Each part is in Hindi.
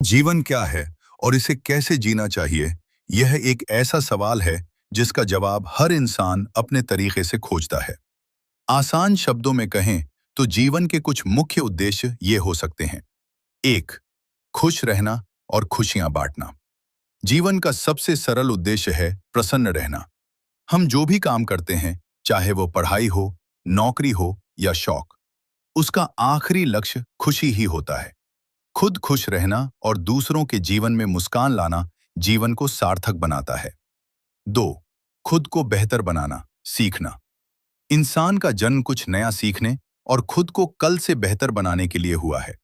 जीवन क्या है और इसे कैसे जीना चाहिए? यह एक ऐसा सवाल है जिसका जवाब हर इंसान अपने तरीके से खोजता है। आसान शब्दों में कहें तो जीवन के कुछ मुख्य उद्देश्य ये हो सकते हैं। 1. खुश रहना और खुशियां बांटना। जीवन का सबसे सरल उद्देश्य है प्रसन्न रहना। हम जो भी काम करते हैं, चाहे वो पढ़ाई हो, नौकरी हो या शौक, उसका आखिरी लक्ष्य खुशी ही होता है। खुद खुश रहना और दूसरों के जीवन में मुस्कान लाना जीवन को सार्थक बनाता है। 2. खुद को बेहतर बनाना, सीखना। इंसान का जन्म कुछ नया सीखने और खुद को कल से बेहतर बनाने के लिए हुआ है।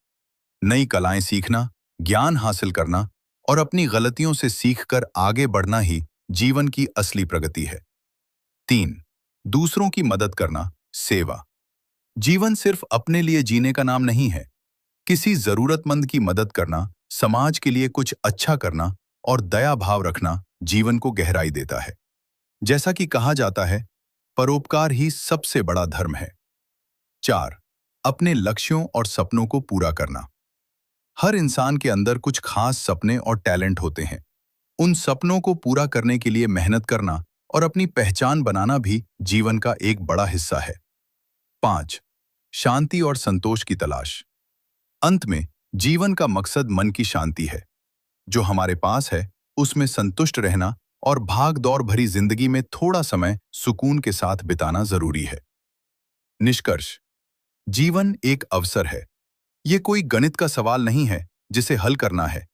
नई कलाएं सीखना, ज्ञान हासिल करना और अपनी गलतियों से सीखकर आगे बढ़ना ही जीवन की असली प्रगति है। 3. दूसरों की मदद करना, सेवा। जीवन सिर्फ अपने लिए जीने का नाम नहीं है। किसी जरूरतमंद की मदद करना, समाज के लिए कुछ अच्छा करना और दया भाव रखना जीवन को गहराई देता है। जैसा कि कहा जाता है, परोपकार ही सबसे बड़ा धर्म है। 4. अपने लक्ष्यों और सपनों को पूरा करना। हर इंसान के अंदर कुछ खास सपने और टैलेंट होते हैं। उन सपनों को पूरा करने के लिए मेहनत करना और अपनी पहचान बनाना भी जीवन का एक बड़ा हिस्सा है। 5. शांति और संतोष की तलाश। अंत में जीवन का मकसद मन की शांति है। जो हमारे पास है उसमें संतुष्ट रहना और भाग दौड़ भरी जिंदगी में थोड़ा समय सुकून के साथ बिताना जरूरी है। निष्कर्ष, जीवन एक अवसर है। ये कोई गणित का सवाल नहीं है जिसे हल करना है,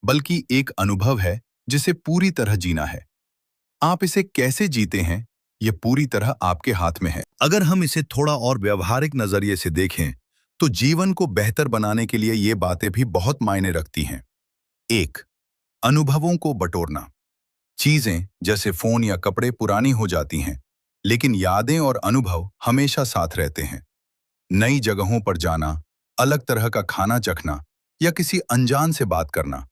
बल्कि एक अनुभव है जिसे पूरी तरह जीना है। आप इसे कैसे जीते हैं, ये पूरी तरह आपके हाथ में है। अगर हम इसे थोड़ा और व्यवहारिक नजरिए से देखें, तो जीवन को बेहतर बनाने के लिए ये बातें भी बहुत मायने रखती हैं। 1. अनुभवों को बटोरना। चीजें जैसे फोन या कपड़े पुरानी हो जाती हैं, लेकिन यादें और अनुभव हमेशा साथ रहते हैं। नई जगहों पर जाना, अलग तरह का खाना चखना या किसी अनजान से बात करना,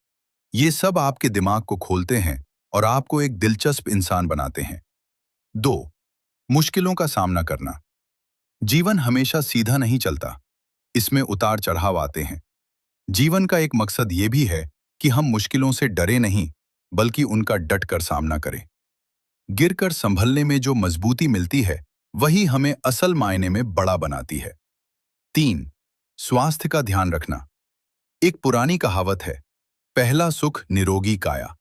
ये सब आपके दिमाग को खोलते हैं और आपको एक दिलचस्प इंसान बनाते हैं। 2. मुश्किलों का सामना करना। जीवन हमेशा सीधा नहीं चलता, इसमें उतार चढ़ाव आते हैं। जीवन का एक मकसद ये भी है कि हम मुश्किलों से डरे नहीं, बल्कि उनका डट कर सामना करें। गिरकर संभलने में जो मजबूती मिलती है, वही हमें असल मायने में बड़ा बनाती है। 3. स्वास्थ्य का ध्यान रखना। एक पुरानी कहावत है, पहला सुख निरोगी काया।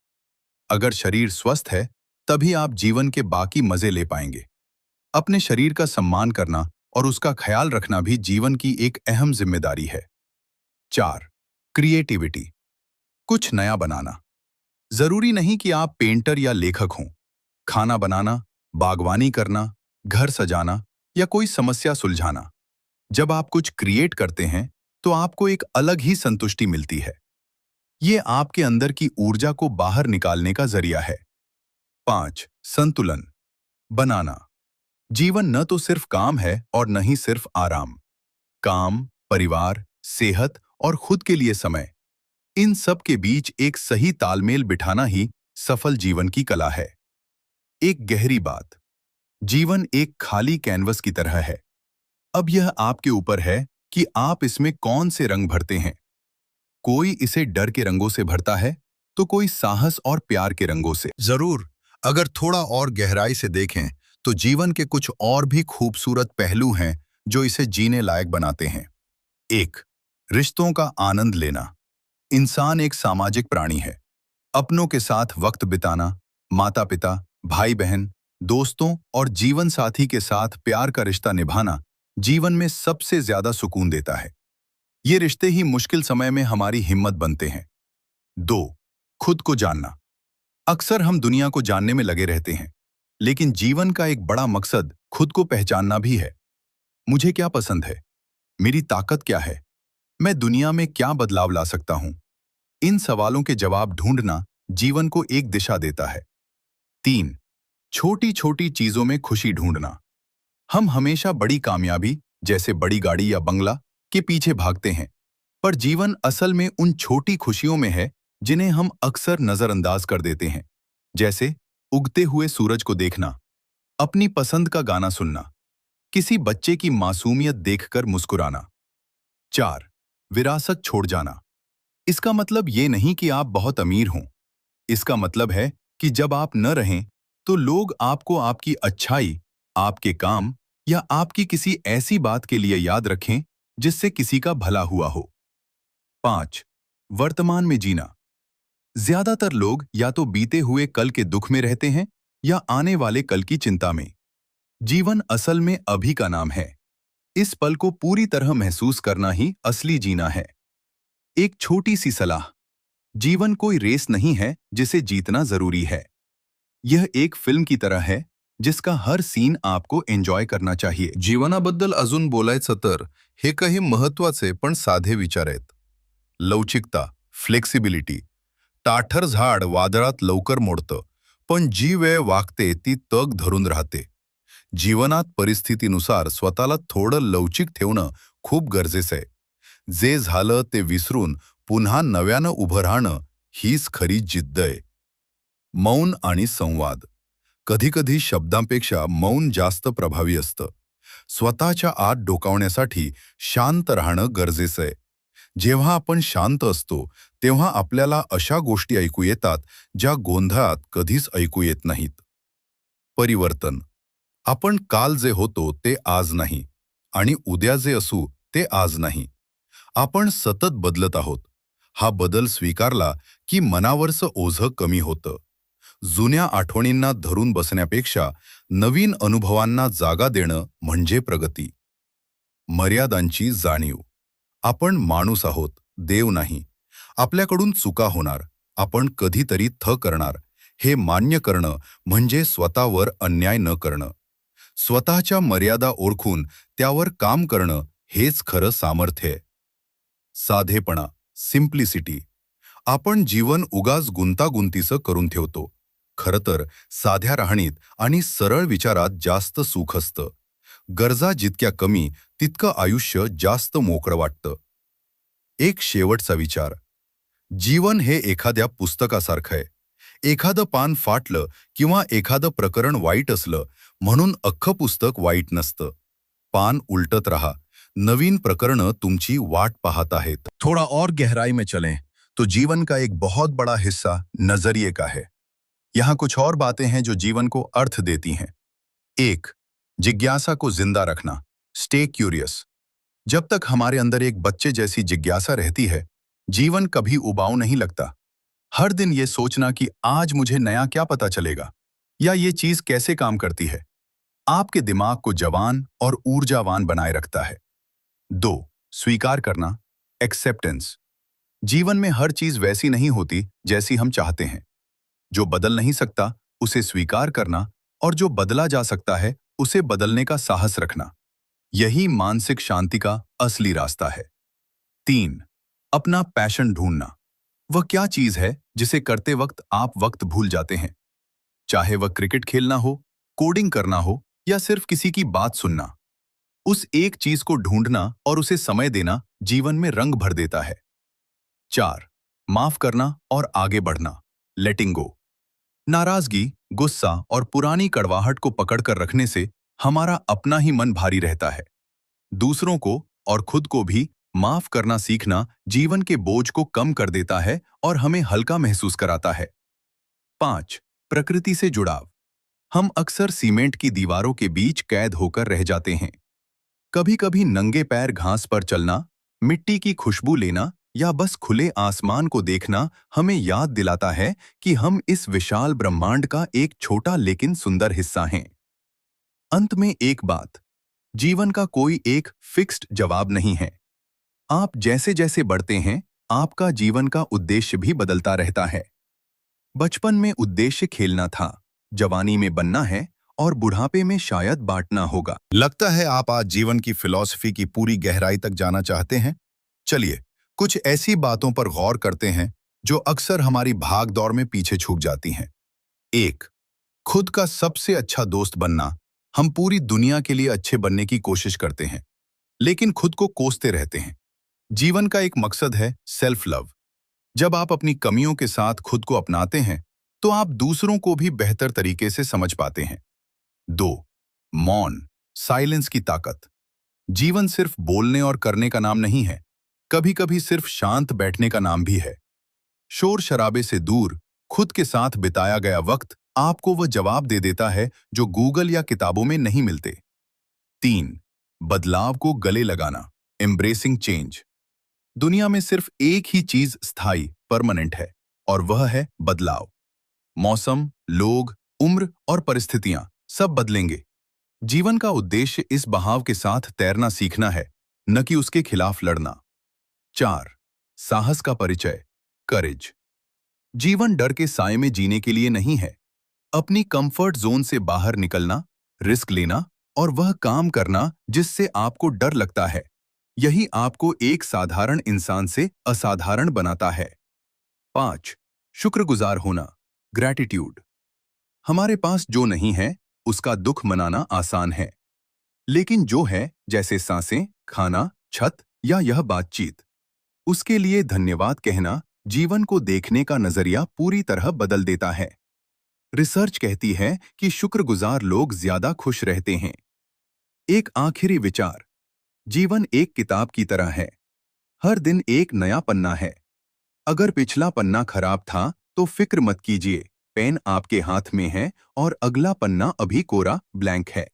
अगर शरीर स्वस्थ है, तभी आप जीवन के बाकी मजे ले पाएंगे। अपने शरीर का सम्मान करना और उसका ख्याल रखना भी जीवन की एक अहम जिम्मेदारी है। 4. क्रिएटिविटी। कुछ नया बनाना। जरूरी नहीं कि आप पेंटर या लेखक हों। खाना बनाना, बागवानी करना, घर सजाना या कोई समस्या सुलझाना, जब आप कुछ क्रिएट करते हैं तो आपको एक अलग ही संतुष्टि मिलती है। ये आपके अंदर की ऊर्जा को बाहर निकालने का जरिया है। 5. संतुलन बनाना। जीवन न तो सिर्फ काम है और न ही सिर्फ आराम। काम, परिवार, सेहत और खुद के लिए समय, इन सब के बीच एक सही तालमेल बिठाना ही सफल जीवन की कला है। एक गहरी बात, जीवन एक खाली कैनवस की तरह है। अब यह आपके ऊपर है कि आप इसमें कौन से रंग भरते हैं। कोई इसे डर के रंगों से भरता है, तो कोई साहस और प्यार के रंगों से। जरूर, अगर थोड़ा और गहराई से देखें, तो जीवन के कुछ और भी खूबसूरत पहलू हैं जो इसे जीने लायक बनाते हैं। 1. रिश्तों का आनंद लेना। इंसान एक सामाजिक प्राणी है। अपनों के साथ वक्त बिताना, माता पिता, भाई बहन, दोस्तों और जीवन साथी के साथ प्यार का रिश्ता निभाना जीवन में सबसे ज्यादा सुकून देता है। ये रिश्ते ही मुश्किल समय में हमारी हिम्मत बनते हैं। 2. खुद को जानना। अक्सर हम दुनिया को जानने में लगे रहते हैं, लेकिन जीवन का एक बड़ा मकसद खुद को पहचानना भी है। मुझे क्या पसंद है? मेरी ताकत क्या है? मैं दुनिया में क्या बदलाव ला सकता हूं? इन सवालों के जवाब ढूंढना जीवन को एक दिशा देता है। 3. छोटी छोटी चीजों में खुशी ढूंढना। हम हमेशा बड़ी कामयाबी, जैसे बड़ी गाड़ी या बंगला, के पीछे भागते हैं, पर जीवन असल में उन छोटी खुशियों में है जिन्हें हम अक्सर नजरअंदाज कर देते हैं। जैसे उगते हुए सूरज को देखना, अपनी पसंद का गाना सुनना, किसी बच्चे की मासूमियत देखकर मुस्कुराना। 4. विरासत छोड़ जाना। इसका मतलब ये नहीं कि आप बहुत अमीर हों। इसका मतलब है कि जब आप न रहें, तो लोग आपको आपकी अच्छाई, आपके काम या आपकी किसी ऐसी बात के लिए याद रखें जिससे किसी का भला हुआ हो। 5. वर्तमान में जीना। ज्यादातर लोग या तो बीते हुए कल के दुख में रहते हैं या आने वाले कल की चिंता में। जीवन असल में अभी का नाम है। इस पल को पूरी तरह महसूस करना ही असली जीना है। एक छोटी सी सलाह। जीवन कोई रेस नहीं है जिसे जीतना जरूरी है। यह एक फिल्म की तरह है जिसका हर सीन आपको एन्जॉय करना चाहिए। जीवनाबद्दल अजून बोलायचं तर हे काही महत्वाचे पण साधे विचार आहेत. लवचिकता, फ्लेक्सिबिलिटी. ताठर झाड वादळात लवकर मोडतं, पण जी वेळ वागते ती तग धरून राहते. जीवनात परिस्थितीनुसार स्वतःला थोडं लवचिक ठेवणं खूप गरजेचं आहे. जे झालं ते विसरून पुन्हा नव्यानं उभं राहणं हीच खरी जिद्द आहे. मौन आणि संवाद. कधीकधी शब्दांपेक्षा मौन जास्त प्रभावी असतं. स्वतःच्या आत डोकावण्यासाठी शांत राहणं गरजेचं आहे. जेव्हा आपण शांत असतो तेव्हा आपल्याला अशा गोष्टी ऐकू येतात ज्या गोंधळात कधीच ऐकू येत नाहीत. परिवर्तन. आपण काल जे होतो ते आज नाही आणि उद्या जे असू ते आज नाही. आपण सतत बदलत आहोत. हा बदल स्वीकारला की मनावरचं ओझं कमी होतं. जुन्या आठवणींना धरून बसण्यापेक्षा नवीन अनुभवांना जागा देणं म्हणजे प्रगती. मर्यादांची जाणीव. आपण माणूस आहोत, देव नाही. आपल्याकडून चुका होणार, आपण कधीतरी करणार. हे मान्य करणं म्हणजे स्वतःवर अन्याय न करणं. स्वतःच्या मर्यादा ओळखून त्यावर काम करणं हेच खरं सामर्थ्य आहे. साधेपणा, सिम्प्लिसिटी. आपण जीवन उगाच गुंतागुंतीचं करून ठेवतो. खरं तर साध्या राहणीत आणि सरळ विचारात जास्त सुख असतं. गरजा जितक्या कमी तितकं आयुष्य जास्त मोकळं वाटतं. एक शेवटचा विचार. जीवन हे एखाद्या पुस्तकासारखं आहे. एखादं पान फाटलं किंवा एखादं प्रकरण वाईट असलं म्हणून अख्खं पुस्तक वाईट नसतं. पान उलटत रहा. नवीन प्रकरणं तुमची वाट पाहत आहेत. थोड़ा और गहराई में चलें तो जीवन का एक बहुत बड़ा हिस्सा नजरिए का है. यहाँ कुछ और बातें हैं जो जीवन को अर्थ देती हैं. 1. जिज्ञासा को जिंदा रखना. Stay curious. जब तक हमारे अंदर एक बच्चे जैसी जिज्ञासा रहती है, जीवन कभी उबाऊ नहीं लगता. हर दिन ये सोचना कि आज मुझे नया क्या पता चलेगा या ये चीज कैसे काम करती है, आपके दिमाग को जवान और ऊर्जावान बनाए रखता है. 2. स्वीकार करना. एक्सेप्टेंस. जीवन में हर चीज वैसी नहीं होती जैसी हम चाहते हैं. जो बदल नहीं सकता उसे स्वीकार करना और जो बदला जा सकता है उसे बदलने का साहस रखना, यही मानसिक शांति का असली रास्ता है. 3. अपना पैशन ढूंढना. वह क्या चीज है जिसे करते वक्त आप वक्त भूल जाते हैं. चाहे वह क्रिकेट खेलना हो, कोडिंग करना हो या सिर्फ किसी की बात सुनना. उस एक चीज को ढूंढना और उसे समय देना जीवन में रंग भर देता है. 4. माफ करना और आगे बढ़ना. लेटिंग गो. नाराजगी, गुस्सा और पुरानी कड़वाहट को पकड़कर रखने से हमारा अपना ही मन भारी रहता है. दूसरों को और खुद को भी माफ करना सीखना जीवन के बोझ को कम कर देता है और हमें हल्का महसूस कराता है. 5. प्रकृति से जुड़ाव. हम अक्सर सीमेंट की दीवारों के बीच कैद होकर रह जाते हैं. कभी कभी नंगे पैर घास पर चलना, मिट्टी की खुशबू लेना या बस खुले आसमान को देखना हमें याद दिलाता है कि हम इस विशाल ब्रह्मांड का एक छोटा लेकिन सुंदर हिस्सा हैं. अंत में एक बात, जीवन का कोई एक फिक्स्ड जवाब नहीं है. आप जैसे जैसे बढ़ते हैं, आपका जीवन का उद्देश्य भी बदलता रहता है. बचपन में उद्देश्य खेलना था, जवानी में बनना है और बुढ़ापे में शायद बांटना होगा. लगता है आप आज जीवन की फिलॉसफी की पूरी गहराई तक जाना चाहते हैं. चलिए कुछ ऐसी बातों पर गौर करते हैं जो अक्सर हमारी भाग दौड़ में पीछे छूट जाती हैं. 1. खुद का सबसे अच्छा दोस्त बनना. हम पूरी दुनिया के लिए अच्छे बनने की कोशिश करते हैं, लेकिन खुद को कोसते रहते हैं. जीवन का एक मकसद है सेल्फ लव. जब आप अपनी कमियों के साथ खुद को अपनाते हैं, तो आप दूसरों को भी बेहतर तरीके से समझ पाते हैं. 2. मौन, साइलेंस की ताकत. जीवन सिर्फ बोलने और करने का नाम नहीं है. कभी कभी सिर्फ शांत बैठने का नाम भी है। शोर शराबे से दूर खुद के साथ बिताया गया वक्त आपको वह जवाब दे देता है जो गूगल या किताबों में नहीं मिलते। 3. बदलाव को गले लगाना, एम्ब्रेसिंग चेंज। दुनिया में सिर्फ एक ही चीज स्थायी परमानेंट है, और वह है बदलाव। मौसम, लोग, उम्र और परिस्थितियां सब बदलेंगे। जीवन का उद्देश्य इस बहाव के साथ तैरना सीखना है, न कि उसके खिलाफ लड़ना। 4. साहस का परिचय, करेज। जीवन डर के साए में जीने के लिए नहीं है। अपनी कंफर्ट जोन से बाहर निकलना, रिस्क लेना और वह काम करना जिससे आपको डर लगता है, यही आपको एक साधारण इंसान से असाधारण बनाता है। 5. शुक्रगुजार होना, ग्रैटिट्यूड। हमारे पास जो नहीं है उसका दुख मनाना आसान है, लेकिन जो है, जैसे सांसें, खाना, छत या यह बातचीत, उसके लिए धन्यवाद कहना जीवन को देखने का नजरिया पूरी तरह बदल देता है। रिसर्च कहती है कि शुक्रगुजार लोग ज्यादा खुश रहते हैं। एक आखिरी विचार, जीवन एक किताब की तरह है। हर दिन एक नया पन्ना है। अगर पिछला पन्ना खराब था तो फिक्र मत कीजिए, पेन आपके हाथ में है और अगला पन्ना अभी कोरा ब्लैंक है।